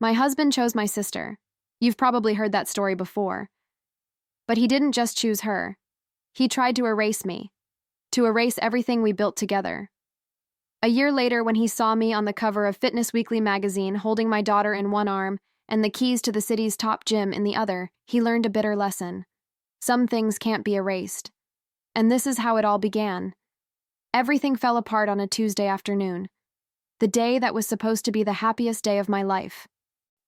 My husband chose my sister. You've probably heard that story before. But he didn't just choose her. He tried to erase me, to erase everything we built together. A year later, when he saw me on the cover of Fitness Weekly magazine holding my daughter in one arm and the keys to the city's top gym in the other, he learned a bitter lesson. Some things can't be erased. And this is how it all began. Everything fell apart on a Tuesday afternoon, the day that was supposed to be the happiest day of my life.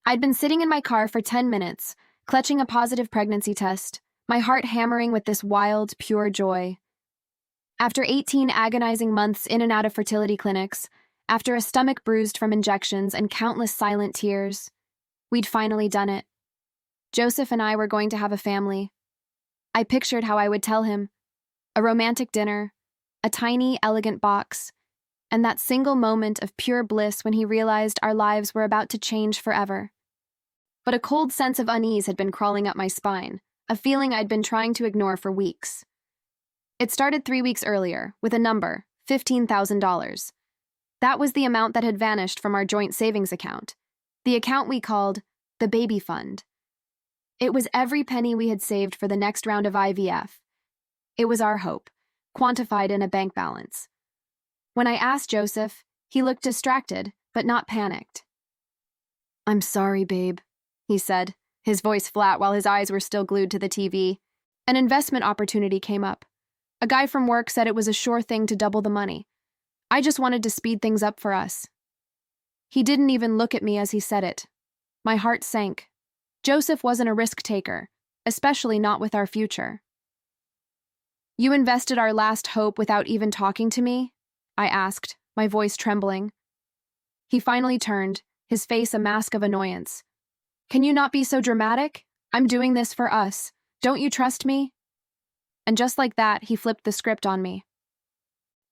I'd been sitting in my car for 10 minutes, clutching a positive pregnancy test, my heart hammering with this wild, pure joy. After 18 agonizing months in and out of fertility clinics, after a stomach bruised from injections and countless silent tears, we'd finally done it. Joseph and I were going to have a family. I pictured how I would tell him. A romantic dinner, a tiny, elegant box, and that single moment of pure bliss when he realized our lives were about to change forever. But a cold sense of unease had been crawling up my spine, a feeling I'd been trying to ignore for weeks. It started 3 weeks earlier, with a number, $15,000. That was the amount that had vanished from our joint savings account, the account we called the baby fund. It was every penny we had saved for the next round of IVF. It was our hope, quantified in a bank balance. When I asked Joseph, he looked distracted, but not panicked. "I'm sorry, babe," he said, his voice flat while his eyes were still glued to the TV. An investment opportunity came up. A guy from work said it was a sure thing to double the money. I just wanted to speed things up for us. He didn't even look at me as he said it. My heart sank. Joseph wasn't a risk taker, especially not with our future. "You invested our last hope without even talking to me?" I asked, my voice trembling. He finally turned, his face a mask of annoyance. "Can you not be so dramatic? I'm doing this for us. Don't you trust me?" And just like that, he flipped the script on me.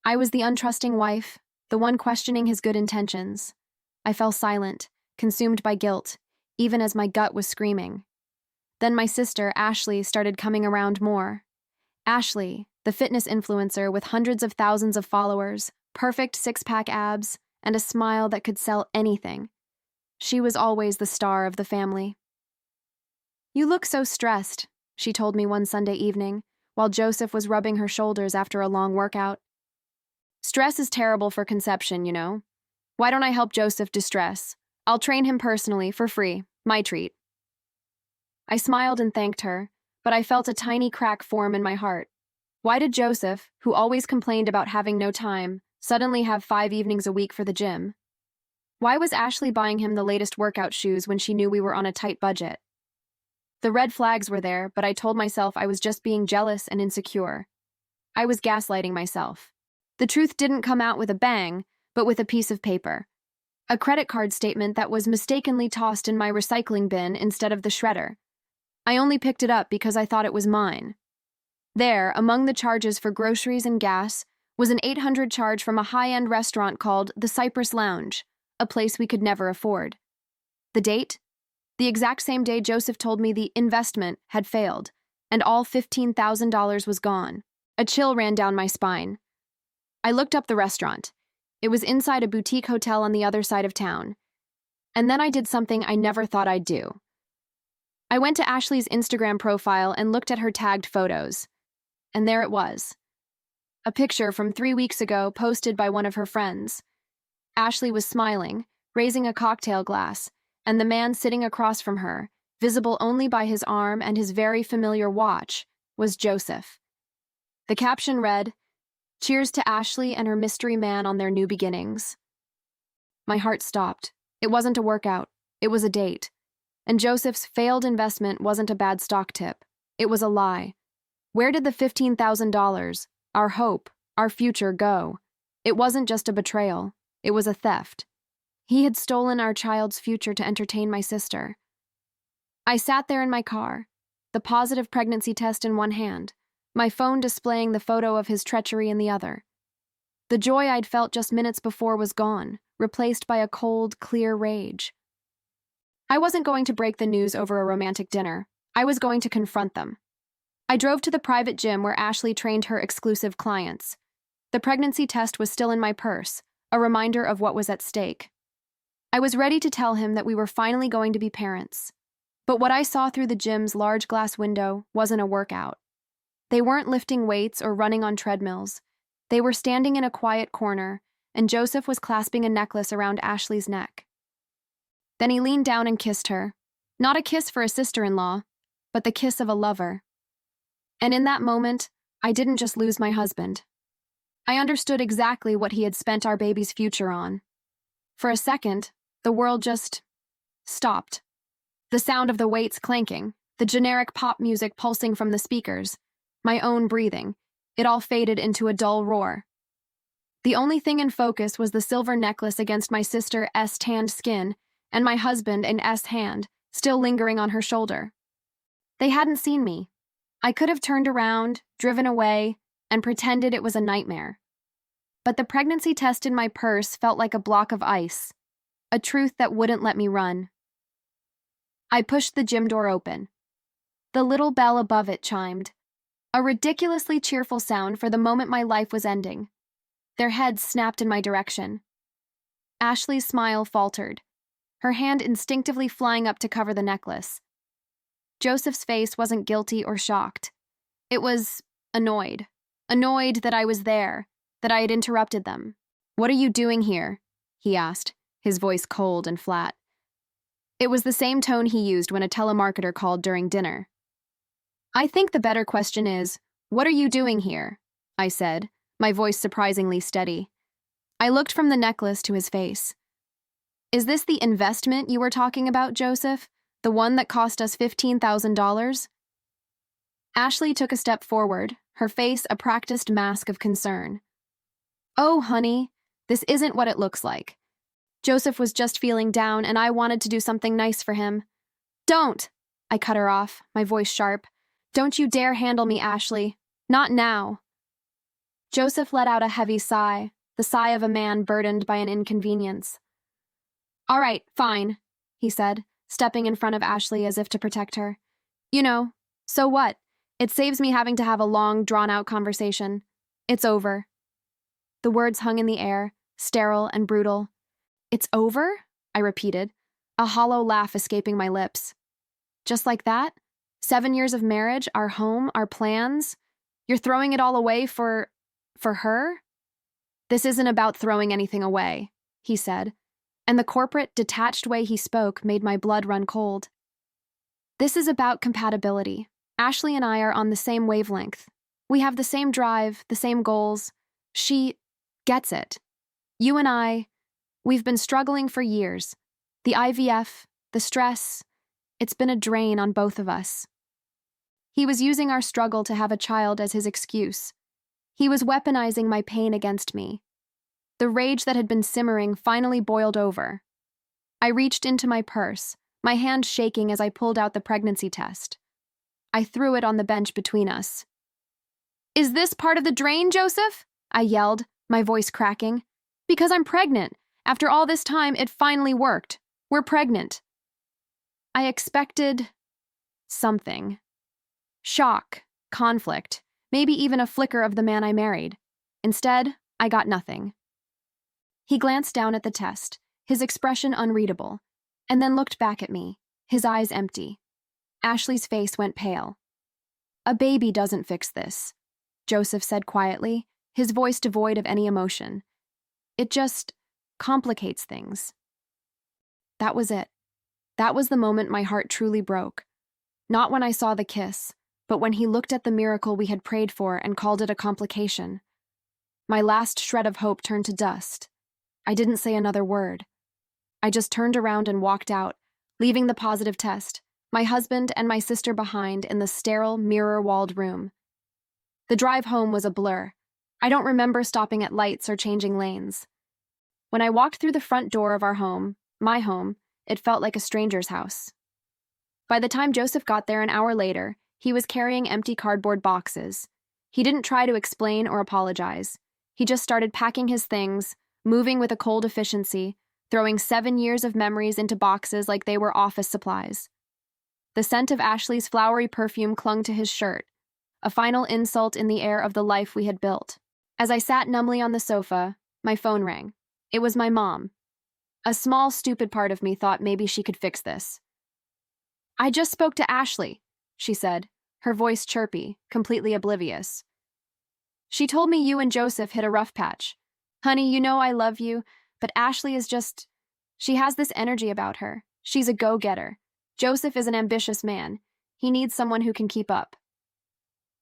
I was the untrusting wife, the one questioning his good intentions. I fell silent, consumed by guilt, even as my gut was screaming. Then my sister, Ashley, started coming around more. Ashley, the fitness influencer with hundreds of thousands of followers, perfect six-pack abs, and a smile that could sell anything. She was always the star of the family. "You look so stressed," she told me one Sunday evening, while Joseph was rubbing her shoulders after a long workout. "Stress is terrible for conception, you know. Why don't I help Joseph distress? I'll train him personally, for free. My treat." I smiled and thanked her, but I felt a tiny crack form in my heart. Why did Joseph, who always complained about having no time, suddenly have 5 evenings a week for the gym? Why was Ashley buying him the latest workout shoes when she knew we were on a tight budget? The red flags were there, but I told myself I was just being jealous and insecure. I was gaslighting myself. The truth didn't come out with a bang, but with a piece of paper. A credit card statement that was mistakenly tossed in my recycling bin instead of the shredder. I only picked it up because I thought it was mine. There, among the charges for groceries and gas, was an $800 charge from a high-end restaurant called the Cypress Lounge, a place we could never afford. The date? The exact same day Joseph told me the investment had failed, and all $15,000 was gone. A chill ran down my spine. I looked up the restaurant. It was inside a boutique hotel on the other side of town. And then I did something I never thought I'd do. I went to Ashley's Instagram profile and looked at her tagged photos. And there it was. A picture from 3 weeks ago posted by one of her friends. Ashley was smiling, raising a cocktail glass, and the man sitting across from her, visible only by his arm and his very familiar watch, was Joseph. The caption read, "Cheers to Ashley and her mystery man on their new beginnings." My heart stopped. It wasn't a workout. It was a date. And Joseph's failed investment wasn't a bad stock tip. It was a lie. Where did the $15,000, our hope, our future, go? It wasn't just a betrayal. It was a theft. He had stolen our child's future to entertain my sister. I sat there in my car, the positive pregnancy test in one hand, my phone displaying the photo of his treachery in the other. The joy I'd felt just minutes before was gone, replaced by a cold, clear rage. I wasn't going to break the news over a romantic dinner. I was going to confront them. I drove to the private gym where Ashley trained her exclusive clients. The pregnancy test was still in my purse, a reminder of what was at stake. I was ready to tell him that we were finally going to be parents. But what I saw through the gym's large glass window wasn't a workout. They weren't lifting weights or running on treadmills. They were standing in a quiet corner, and Joseph was clasping a necklace around Ashley's neck. Then he leaned down and kissed her. Not a kiss for a sister-in-law, but the kiss of a lover. And in that moment, I didn't just lose my husband. I understood exactly what he had spent our baby's future on. For a second, the world just stopped. The sound of the weights clanking, the generic pop music pulsing from the speakers, my own breathing, it all faded into a dull roar. The only thing in focus was the silver necklace against my sister's tanned skin and my husband in S hand, still lingering on her shoulder. They hadn't seen me. I could have turned around, driven away, and pretended it was a nightmare. But the pregnancy test in my purse felt like a block of ice, a truth that wouldn't let me run. I pushed the gym door open. The little bell above it chimed, a ridiculously cheerful sound for the moment my life was ending. Their heads snapped in my direction. Ashley's smile faltered, her hand instinctively flying up to cover the necklace. Joseph's face wasn't guilty or shocked. It was annoyed. Annoyed that I was there, that I had interrupted them. "What are you doing here?" he asked, his voice cold and flat. It was the same tone he used when a telemarketer called during dinner. "I think the better question is, what are you doing here?" I said, my voice surprisingly steady. I looked from the necklace to his face. "Is this the investment you were talking about, Joseph? The one that cost us $15,000? Ashley took a step forward, her face a practiced mask of concern. "Oh, honey, this isn't what it looks like. Joseph was just feeling down, and I wanted to do something nice for him." "Don't!" I cut her off, my voice sharp. "Don't you dare handle me, Ashley. Not now." Joseph let out a heavy sigh, the sigh of a man burdened by an inconvenience. "All right, fine," he said, stepping in front of Ashley as if to protect her. "You know, so what? It saves me having to have a long, drawn-out conversation. It's over." The words hung in the air, sterile and brutal. "It's over?" I repeated, a hollow laugh escaping my lips. "Just like that? 7 years of marriage, our home, our plans? You're throwing it all away for her?" "This isn't about throwing anything away," he said, and the corporate, detached way he spoke made my blood run cold. "This is about compatibility. Ashley and I are on the same wavelength. We have the same drive, the same goals. She gets it. You and I, we've been struggling for years. The IVF, the stress, it's been a drain on both of us." He was using our struggle to have a child as his excuse. He was weaponizing my pain against me. The rage that had been simmering finally boiled over. I reached into my purse, my hand shaking as I pulled out the pregnancy test. I threw it on the bench between us. "Is this part of the drain, Joseph?" I yelled, my voice cracking. "Because I'm pregnant. After all this time, it finally worked. We're pregnant." I expected something. Shock, conflict, maybe even a flicker of the man I married. Instead, I got nothing. He glanced down at the test, his expression unreadable, and then looked back at me, his eyes empty. Ashley's face went pale. "A baby doesn't fix this," Joseph said quietly, his voice devoid of any emotion. "It just complicates things." That was it. That was the moment my heart truly broke. Not when I saw the kiss, but when he looked at the miracle we had prayed for and called it a complication. My last shred of hope turned to dust. I didn't say another word. I just turned around and walked out, leaving the positive test, my husband and my sister behind in the sterile, mirror-walled room. The drive home was a blur. I don't remember stopping at lights or changing lanes. When I walked through the front door of our home, my home, it felt like a stranger's house. By the time Joseph got there an hour later, he was carrying empty cardboard boxes. He didn't try to explain or apologize. He just started packing his things, moving with a cold efficiency, throwing 7 years of memories into boxes like they were office supplies. The scent of Ashley's flowery perfume clung to his shirt, a final insult in the air of the life we had built. As I sat numbly on the sofa, my phone rang. It was my mom. A small, stupid part of me thought maybe she could fix this. "I just spoke to Ashley," she said, her voice chirpy, completely oblivious. "She told me you and Joseph hit a rough patch. Honey, you know I love you, but Ashley is just... She has this energy about her. She's a go-getter. Joseph is an ambitious man. He needs someone who can keep up."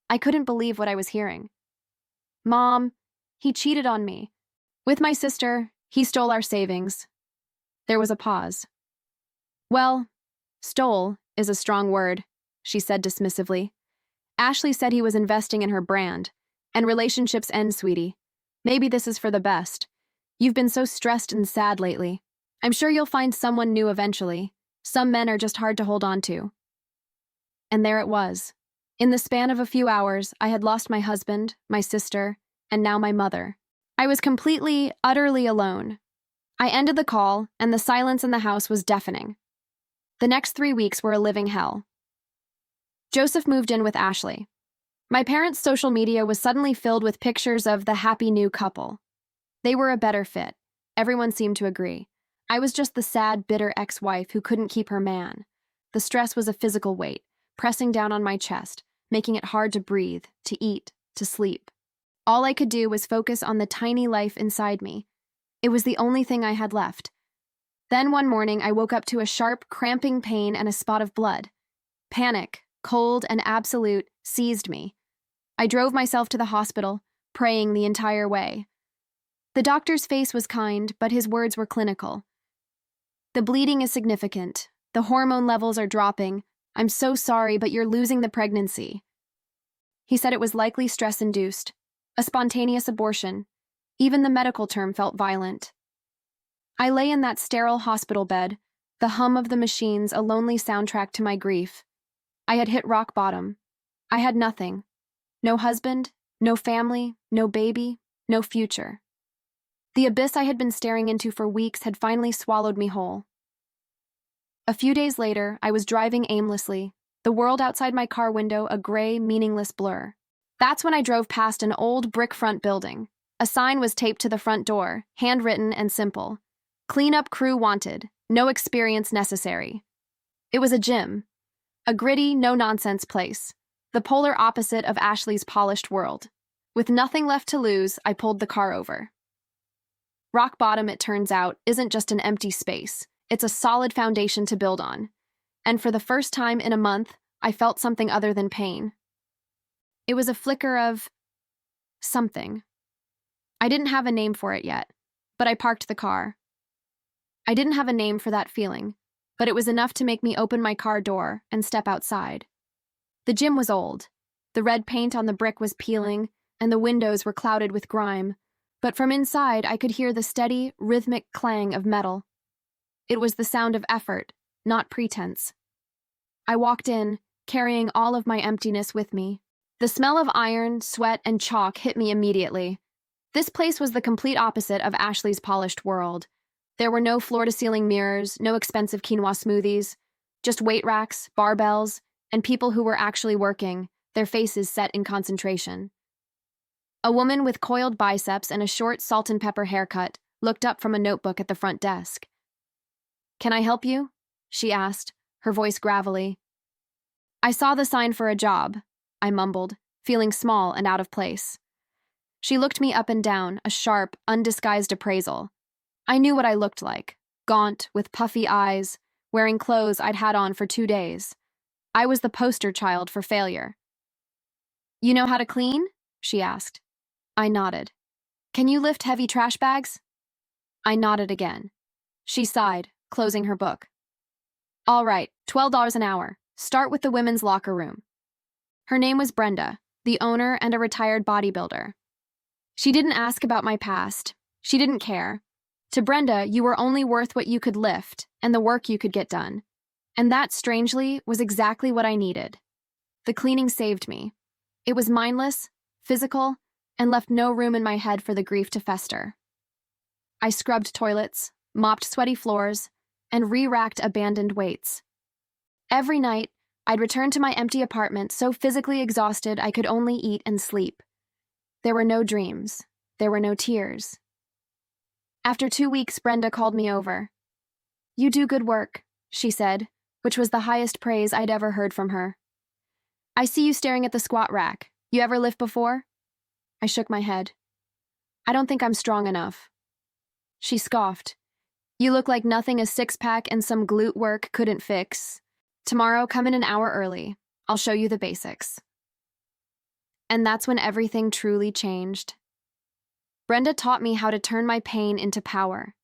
I couldn't believe what I was hearing. "Mom, he cheated on me. With my sister, he stole our savings." There was a pause. "Well, stole is a strong word," she said dismissively. "Ashley said he was investing in her brand. And relationships end, sweetie. Maybe this is for the best. You've been so stressed and sad lately. I'm sure you'll find someone new eventually. Some men are just hard to hold on to." And there it was. In the span of a few hours, I had lost my husband, my sister, and now my mother. I was completely, utterly alone. I ended the call, and the silence in the house was deafening. The next 3 weeks were a living hell. Joseph moved in with Ashley. My parents' social media was suddenly filled with pictures of the happy new couple. They were a better fit. Everyone seemed to agree. I was just the sad, bitter ex-wife who couldn't keep her man. The stress was a physical weight, pressing down on my chest, making it hard to breathe, to eat, to sleep. All I could do was focus on the tiny life inside me. It was the only thing I had left. Then one morning, I woke up to a sharp, cramping pain and a spot of blood. Panic, cold and absolute, seized me. I drove myself to the hospital, praying the entire way. The doctor's face was kind, but his words were clinical. "The bleeding is significant. The hormone levels are dropping. I'm so sorry, but you're losing the pregnancy." He said it was likely stress-induced, a spontaneous abortion. Even the medical term felt violent. I lay in that sterile hospital bed, the hum of the machines a lonely soundtrack to my grief. I had hit rock bottom. I had nothing. No husband, no family, no baby, no future. The abyss I had been staring into for weeks had finally swallowed me whole. A few days later, I was driving aimlessly, the world outside my car window a gray, meaningless blur. That's when I drove past an old brick-front building. A sign was taped to the front door, handwritten and simple. "Cleanup crew wanted, no experience necessary." It was a gym. A gritty, no-nonsense place. The polar opposite of Ashley's polished world. With nothing left to lose, I pulled the car over. Rock bottom, it turns out, isn't just an empty space. It's a solid foundation to build on. And for the first time in a month, I felt something other than pain. It was a flicker of... something. I didn't have a name for it yet, but I parked the car. I didn't have a name for that feeling, but it was enough to make me open my car door and step outside. The gym was old. The red paint on the brick was peeling, and the windows were clouded with grime, but from inside I could hear the steady, rhythmic clang of metal. It was the sound of effort, not pretense. I walked in, carrying all of my emptiness with me. The smell of iron, sweat, and chalk hit me immediately. This place was the complete opposite of Ashley's polished world. There were no floor-to-ceiling mirrors, no expensive quinoa smoothies, just weight racks, barbells, and people who were actually working, their faces set in concentration. A woman with coiled biceps and a short salt and pepper haircut looked up from a notebook at the front desk. "Can I help you?" she asked, her voice gravelly. "I saw the sign for a job," I mumbled, feeling small and out of place. She looked me up and down, a sharp, undisguised appraisal. I knew what I looked like, gaunt, with puffy eyes, wearing clothes I'd had on for 2 days. I was the poster child for failure. "You know how to clean?" she asked. I nodded. "Can you lift heavy trash bags?" I nodded again. She sighed, closing her book. "All right, $12 an hour. Start with the women's locker room." Her name was Brenda, the owner and a retired bodybuilder. She didn't ask about my past. She didn't care. To Brenda, you were only worth what you could lift and the work you could get done. And that, strangely, was exactly what I needed. The cleaning saved me. It was mindless, physical, and left no room in my head for the grief to fester. I scrubbed toilets, mopped sweaty floors, and re-racked abandoned weights. Every night, I'd return to my empty apartment so physically exhausted I could only eat and sleep. There were no dreams. There were no tears. After 2 weeks, Brenda called me over. "You do good work," she said, which was the highest praise I'd ever heard from her. "I see you staring at the squat rack. You ever lift before?" I shook my head. "I don't think I'm strong enough." She scoffed. "You look like nothing a six-pack and some glute work couldn't fix. Tomorrow, come in an hour early. I'll show you the basics." And that's when everything truly changed. Brenda taught me how to turn my pain into power.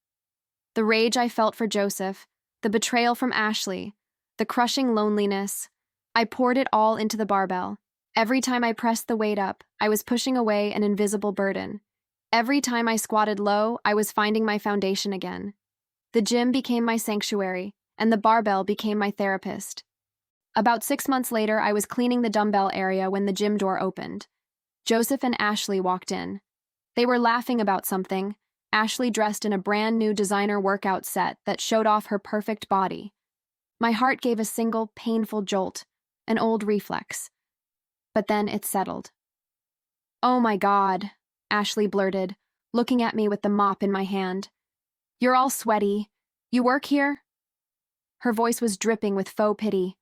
The rage I felt for Joseph, the betrayal from Ashley, the crushing loneliness, I poured it all into the barbell. Every time I pressed the weight up, I was pushing away an invisible burden. Every time I squatted low, I was finding my foundation again. The gym became my sanctuary, and the barbell became my therapist. About 6 months later, I was cleaning the dumbbell area when the gym door opened. Joseph and Ashley walked in. They were laughing about something, Ashley dressed in a brand new designer workout set that showed off her perfect body. My heart gave a single, painful jolt, an old reflex. But then it settled. "Oh my God," Ashley blurted, looking at me with the mop in my hand. "You're all sweaty. You work here?" Her voice was dripping with faux pity.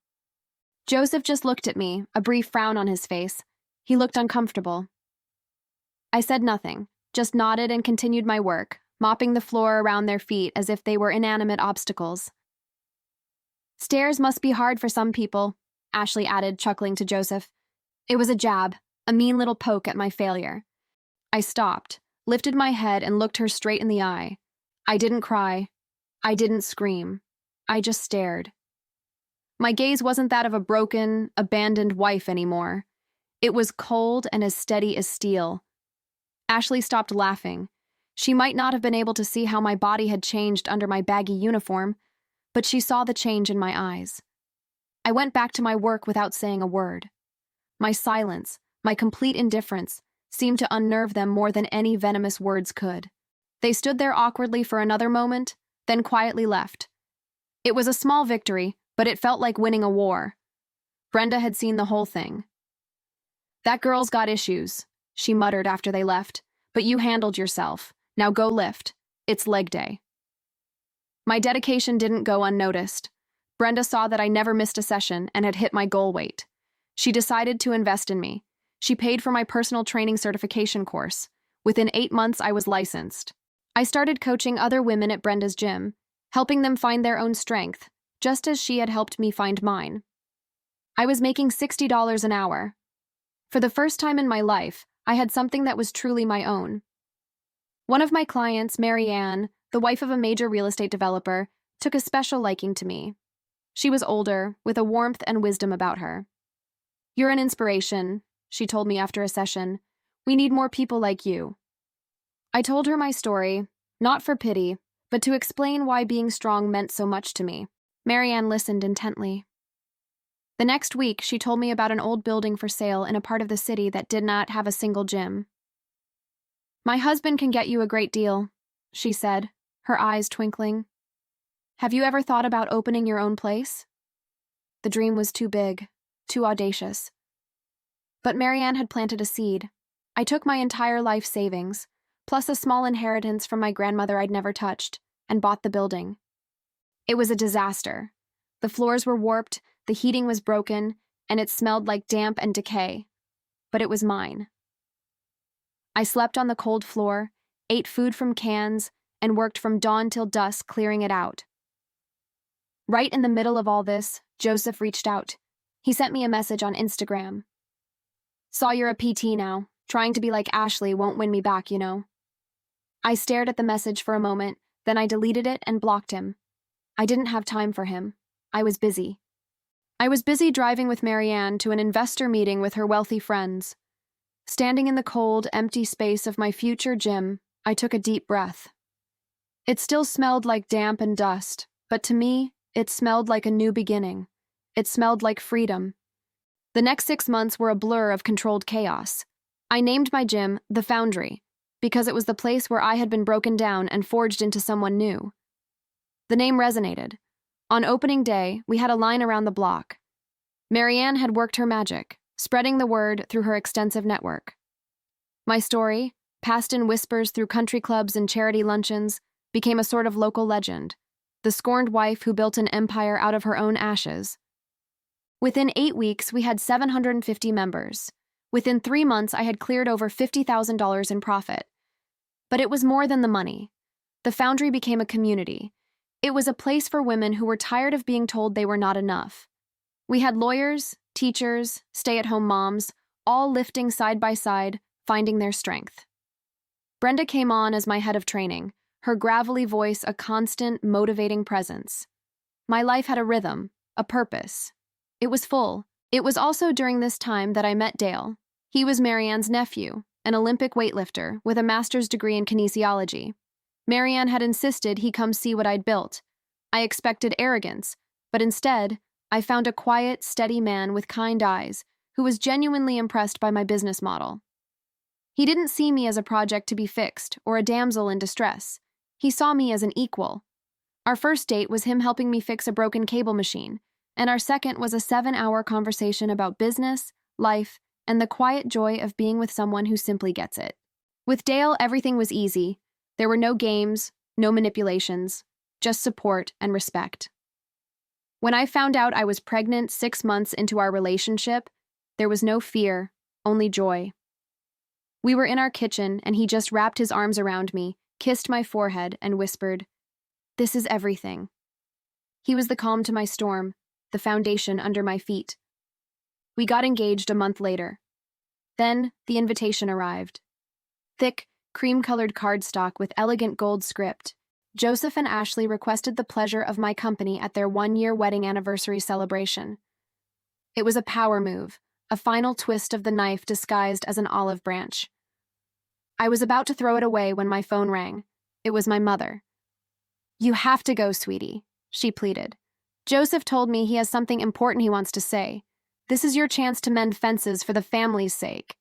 Joseph just looked at me, a brief frown on his face. He looked uncomfortable. I said nothing, just nodded and continued my work, mopping the floor around their feet as if they were inanimate obstacles. "Stairs must be hard for some people," Ashley added, chuckling to Joseph. It was a jab, a mean little poke at my failure. I stopped, lifted my head, and looked her straight in the eye. I didn't cry. I didn't scream. I just stared. My gaze wasn't that of a broken, abandoned wife anymore. It was cold and as steady as steel. Ashley stopped laughing. She might not have been able to see how my body had changed under my baggy uniform, but she saw the change in my eyes. I went back to my work without saying a word. My silence, my complete indifference, seemed to unnerve them more than any venomous words could. They stood there awkwardly for another moment, then quietly left. It was a small victory, but it felt like winning a war. Brenda had seen the whole thing. "That girl's got issues," she muttered after they left, "but you handled yourself. Now go lift. It's leg day." My dedication didn't go unnoticed. Brenda saw that I never missed a session and had hit my goal weight. She decided to invest in me. She paid for my personal training certification course. Within 8 months, I was licensed. I started coaching other women at Brenda's gym, helping them find their own strength, just as she had helped me find mine. I was making $60 an hour. For the first time in my life, I had something that was truly my own. One of my clients, Mary Ann, the wife of a major real estate developer, took a special liking to me. She was older, with a warmth and wisdom about her. "You're an inspiration," she told me after a session. "We need more people like you." I told her my story, not for pity, but to explain why being strong meant so much to me. Mary Ann listened intently. The next week, she told me about an old building for sale in a part of the city that did not have a single gym. "My husband can get you a great deal," she said, her eyes twinkling. "Have you ever thought about opening your own place?" The dream was too big, too audacious. But Mary Ann had planted a seed. I took my entire life savings, plus a small inheritance from my grandmother I'd never touched, and bought the building. It was a disaster. The floors were warped, the heating was broken, and it smelled like damp and decay. But it was mine. I slept on the cold floor, ate food from cans, and worked from dawn till dusk clearing it out. Right in the middle of all this, Joseph reached out. He sent me a message on Instagram. "Saw you're a PT now. Trying to be like Ashley won't win me back, you know." I stared at the message for a moment, then I deleted it and blocked him. I didn't have time for him. I was busy. I was busy driving with Mary Ann to an investor meeting with her wealthy friends. Standing in the cold, empty space of my future gym, I took a deep breath. It still smelled like damp and dust, but to me, it smelled like a new beginning. It smelled like freedom. The next 6 months were a blur of controlled chaos. I named my gym The Foundry, because it was the place where I had been broken down and forged into someone new. The name resonated. On opening day, we had a line around the block. Mary Ann had worked her magic, spreading the word through her extensive network. My story, passed in whispers through country clubs and charity luncheons, became a sort of local legend, the scorned wife who built an empire out of her own ashes. Within 8 weeks, we had 750 members. Within 3 months, I had cleared over $50,000 in profit. But it was more than the money. The Foundry became a community. It was a place for women who were tired of being told they were not enough. We had lawyers, teachers, stay-at-home moms, all lifting side by side, finding their strength. Brenda came on as my head of training, her gravelly voice a constant, motivating presence. My life had a rhythm, a purpose. It was full. It was also during this time that I met Dale. He was Marianne's nephew, an Olympic weightlifter with a master's degree in kinesiology. Marianne had insisted he come see what I'd built. I expected arrogance, but instead, I found a quiet, steady man with kind eyes who was genuinely impressed by my business model. He didn't see me as a project to be fixed or a damsel in distress. He saw me as an equal. Our first date was him helping me fix a broken cable machine, and our second was a 7-hour conversation about business, life, and the quiet joy of being with someone who simply gets it. With Dale, everything was easy. There were no games, no manipulations, just support and respect. When I found out I was pregnant 6 months into our relationship, there was no fear, only joy. We were in our kitchen, and he just wrapped his arms around me, kissed my forehead, and whispered, "This is everything." He was the calm to my storm, the foundation under my feet. We got engaged a month later. Then the invitation arrived. Thick, cream-colored cardstock with elegant gold script. Joseph and Ashley requested the pleasure of my company at their 1-year wedding anniversary celebration. It was a power move, a final twist of the knife disguised as an olive branch. I was about to throw it away when my phone rang. It was my mother. "You have to go, sweetie," she pleaded. "Joseph told me he has something important he wants to say. This is your chance to mend fences for the family's sake."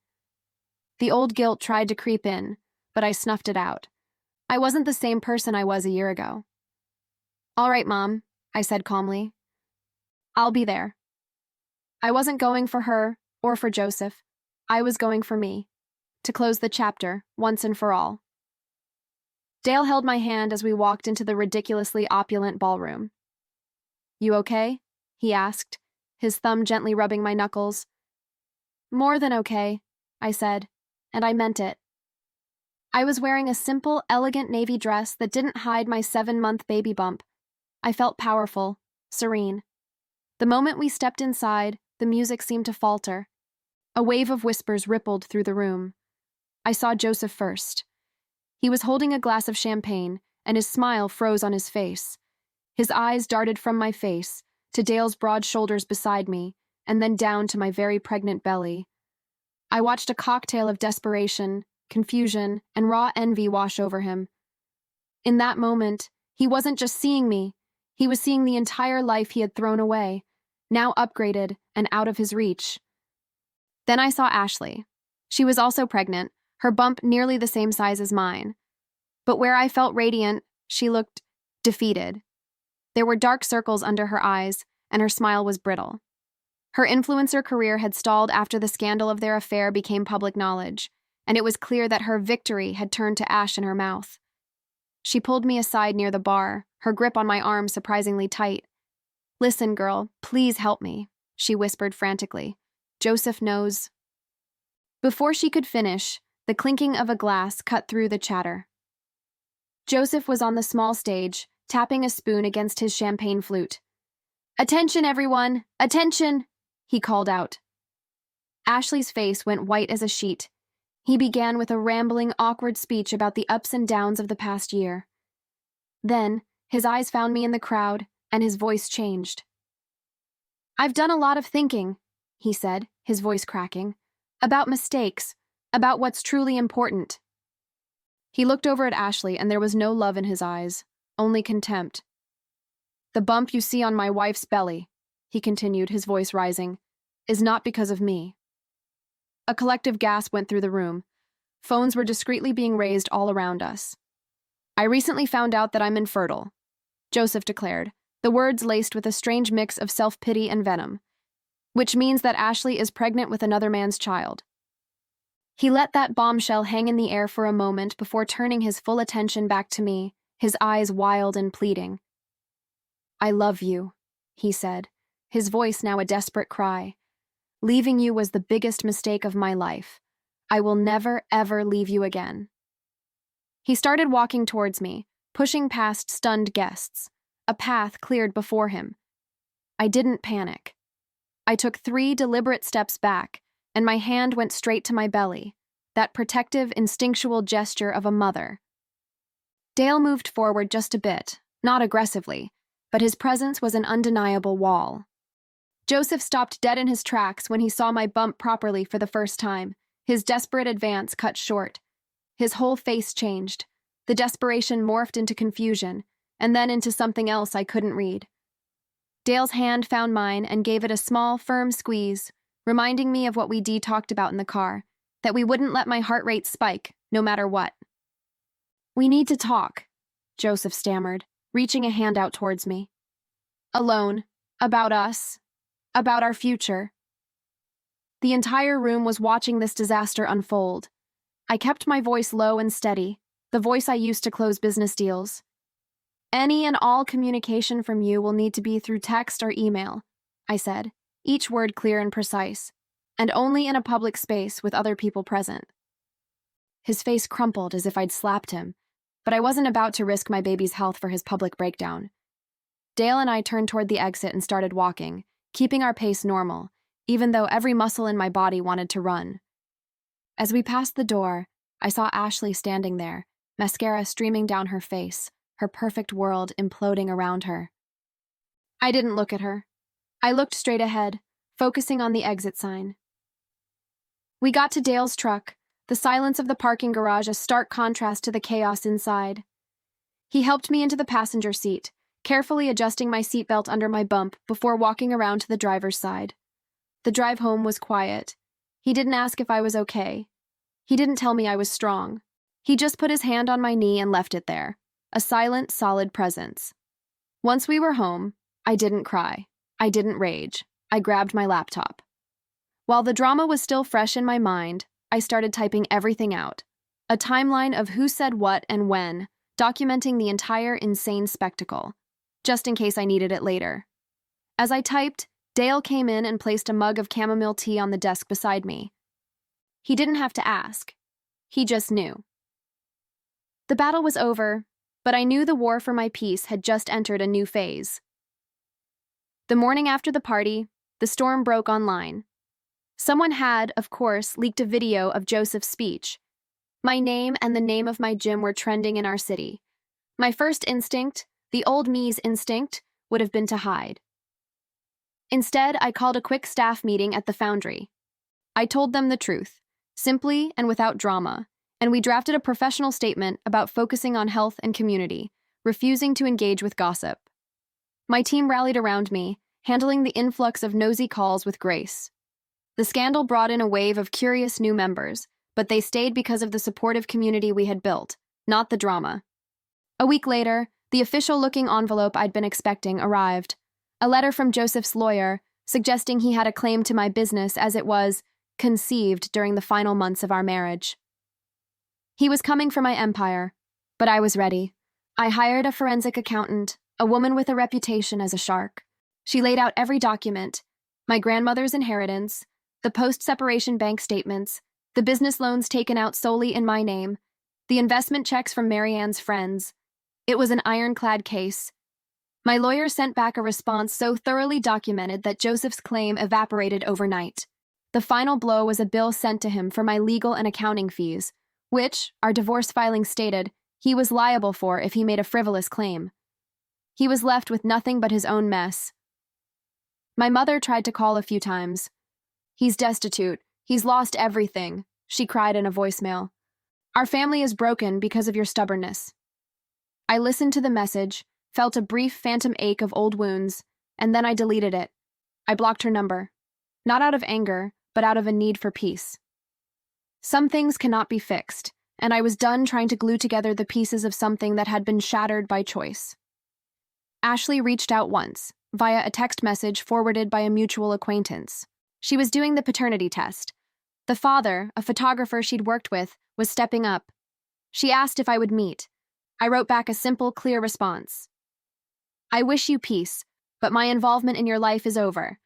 The old guilt tried to creep in, but I snuffed it out. I wasn't the same person I was a year ago. "All right, Mom," I said calmly. "I'll be there." I wasn't going for her or for Joseph. I was going for me, to close the chapter once and for all. Dale held my hand as we walked into the ridiculously opulent ballroom. "You okay?" he asked, his thumb gently rubbing my knuckles. "More than okay," I said, and I meant it. I was wearing a simple, elegant navy dress that didn't hide my 7-month baby bump. I felt powerful, serene. The moment we stepped inside, the music seemed to falter. A wave of whispers rippled through the room. I saw Joseph first. He was holding a glass of champagne, and his smile froze on his face. His eyes darted from my face to Dale's broad shoulders beside me, and then down to my very pregnant belly. I watched a cocktail of desperation, confusion, and raw envy wash over him. In that moment, he wasn't just seeing me, he was seeing the entire life he had thrown away, now upgraded and out of his reach. Then I saw Ashley. She was also pregnant, her bump nearly the same size as mine. But where I felt radiant, she looked defeated. There were dark circles under her eyes, and her smile was brittle. Her influencer career had stalled after the scandal of their affair became public knowledge, and it was clear that her victory had turned to ash in her mouth. She pulled me aside near the bar, her grip on my arm surprisingly tight. "Listen, girl, please help me," she whispered frantically. "Joseph knows." Before she could finish, the clinking of a glass cut through the chatter. Joseph was on the small stage, tapping a spoon against his champagne flute. "Attention, everyone! Attention!" he called out. Ashley's face went white as a sheet. He began with a rambling, awkward speech about the ups and downs of the past year. Then, his eyes found me in the crowd, and his voice changed. "I've done a lot of thinking," he said, his voice cracking, "about mistakes, about what's truly important." He looked over at Ashley, and there was no love in his eyes, only contempt. "The bump you see on my wife's belly," he continued, his voice rising, "is not because of me." A collective gasp went through the room. Phones were discreetly being raised all around us. "I recently found out that I'm infertile," Joseph declared, the words laced with a strange mix of self-pity and venom, "which means that Ashley is pregnant with another man's child." He let that bombshell hang in the air for a moment before turning his full attention back to me, his eyes wild and pleading. "I love you," he said, his voice now a desperate cry. "Leaving you was the biggest mistake of my life. I will never, ever leave you again." He started walking towards me, pushing past stunned guests. A path cleared before him. I didn't panic. I took 3 deliberate steps back, and my hand went straight to my belly, that protective, instinctual gesture of a mother. Dale moved forward just a bit, not aggressively, but his presence was an undeniable wall. Joseph stopped dead in his tracks when he saw my bump properly for the first time, his desperate advance cut short. His whole face changed. The desperation morphed into confusion, and then into something else I couldn't read. Dale's hand found mine and gave it a small, firm squeeze, reminding me of what we talked about in the car, that we wouldn't let my heart rate spike, no matter what. "We need to talk," Joseph stammered, reaching a hand out towards me. "Alone. About us. About our future." The entire room was watching this disaster unfold. I kept my voice low and steady, the voice I used to close business deals. "Any and all communication from you will need to be through text or email," I said, each word clear and precise, "and only in a public space with other people present." His face crumpled as if I'd slapped him, but I wasn't about to risk my baby's health for his public breakdown. Dale and I turned toward the exit and started walking, keeping our pace normal, even though every muscle in my body wanted to run. As we passed the door, I saw Ashley standing there, mascara streaming down her face, her perfect world imploding around her. I didn't look at her. I looked straight ahead, focusing on the exit sign. We got to Dale's truck, the silence of the parking garage a stark contrast to the chaos inside. He helped me into the passenger seat, carefully adjusting my seatbelt under my bump before walking around to the driver's side. The drive home was quiet. He didn't ask if I was okay. He didn't tell me I was strong. He just put his hand on my knee and left it there, a silent, solid presence. Once we were home, I didn't cry. I didn't rage. I grabbed my laptop. While the drama was still fresh in my mind, I started typing everything out. A timeline of who said what and when, documenting the entire insane spectacle, just in case I needed it later. As I typed, Dale came in and placed a mug of chamomile tea on the desk beside me. He didn't have to ask. He just knew. The battle was over, but I knew the war for my peace had just entered a new phase. The morning after the party, the storm broke online. Someone had, of course, leaked a video of Joseph's speech. My name and the name of my gym were trending in our city. My first instinct, the old me's instinct, would have been to hide. Instead, I called a quick staff meeting at the foundry. I told them the truth, simply and without drama, and we drafted a professional statement about focusing on health and community, refusing to engage with gossip. My team rallied around me, handling the influx of nosy calls with grace. The scandal brought in a wave of curious new members, but they stayed because of the supportive community we had built, not the drama. A week later, the official-looking envelope I'd been expecting arrived. A letter from Joseph's lawyer, suggesting he had a claim to my business as it was conceived during the final months of our marriage. He was coming for my empire, but I was ready. I hired a forensic accountant, a woman with a reputation as a shark. She laid out every document, my grandmother's inheritance, the post-separation bank statements, the business loans taken out solely in my name, the investment checks from Marianne's friends. It was an ironclad case. My lawyer sent back a response so thoroughly documented that Joseph's claim evaporated overnight. The final blow was a bill sent to him for my legal and accounting fees, which, our divorce filing stated, he was liable for if he made a frivolous claim. He was left with nothing but his own mess. My mother tried to call a few times. "He's destitute. He's lost everything," she cried in a voicemail. "Our family is broken because of your stubbornness." I listened to the message, felt a brief phantom ache of old wounds, and then I deleted it. I blocked her number. Not out of anger, but out of a need for peace. Some things cannot be fixed, and I was done trying to glue together the pieces of something that had been shattered by choice. Ashley reached out once, via a text message forwarded by a mutual acquaintance. She was doing the paternity test. The father, a photographer she'd worked with, was stepping up. She asked if I would meet. I wrote back a simple, clear response. I wish you peace, but my involvement in your life is over.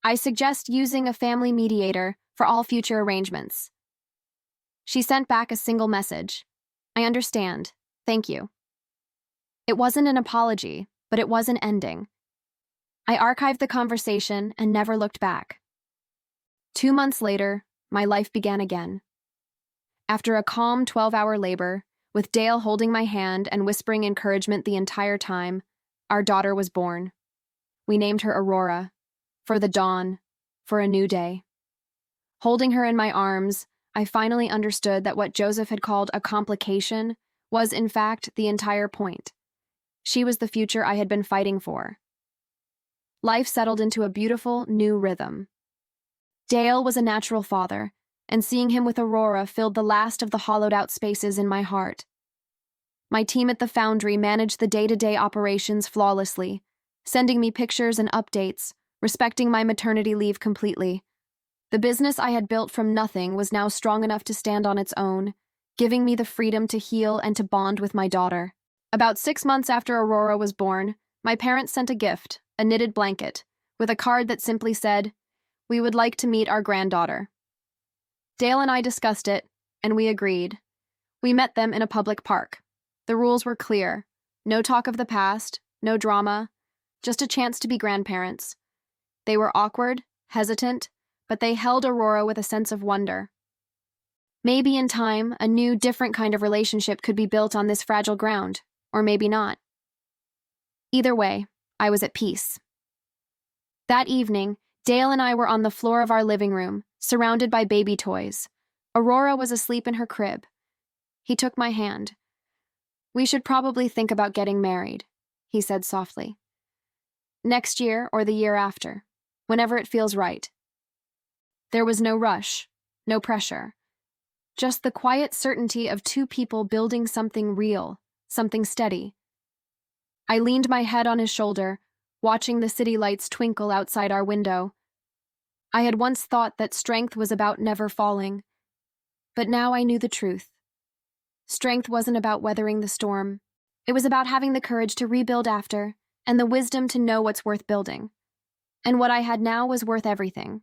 I suggest using a family mediator for all future arrangements. She sent back a single message. I understand. Thank you. It wasn't an apology, but it was an ending. I archived the conversation and never looked back. 2 months later, my life began again. After a calm 12-hour labor, with Dale holding my hand and whispering encouragement the entire time, our daughter was born. We named her Aurora, for the dawn, for a new day. Holding her in my arms, I finally understood that what Joseph had called a complication was, in fact, the entire point. She was the future I had been fighting for. Life settled into a beautiful, new rhythm. Dale was a natural father, and seeing him with Aurora filled the last of the hollowed-out spaces in my heart. My team at the foundry managed the day-to-day operations flawlessly, sending me pictures and updates, respecting my maternity leave completely. The business I had built from nothing was now strong enough to stand on its own, giving me the freedom to heal and to bond with my daughter. About 6 months after Aurora was born, my parents sent a gift, a knitted blanket, with a card that simply said, "We would like to meet our granddaughter." Dale and I discussed it, and we agreed. We met them in a public park. The rules were clear. No talk of the past, no drama, just a chance to be grandparents. They were awkward, hesitant, but they held Aurora with a sense of wonder. Maybe in time, a new, different kind of relationship could be built on this fragile ground, or maybe not. Either way, I was at peace. That evening, Dale and I were on the floor of our living room, surrounded by baby toys. Aurora was asleep in her crib. He took my hand. "We should probably think about getting married," he said softly. "Next year or the year after, whenever it feels right." There was no rush, no pressure. Just the quiet certainty of two people building something real, something steady. I leaned my head on his shoulder, watching the city lights twinkle outside our window. I had once thought that strength was about never falling, but now I knew the truth. Strength wasn't about weathering the storm. It was about having the courage to rebuild after, and the wisdom to know what's worth building. And what I had now was worth everything.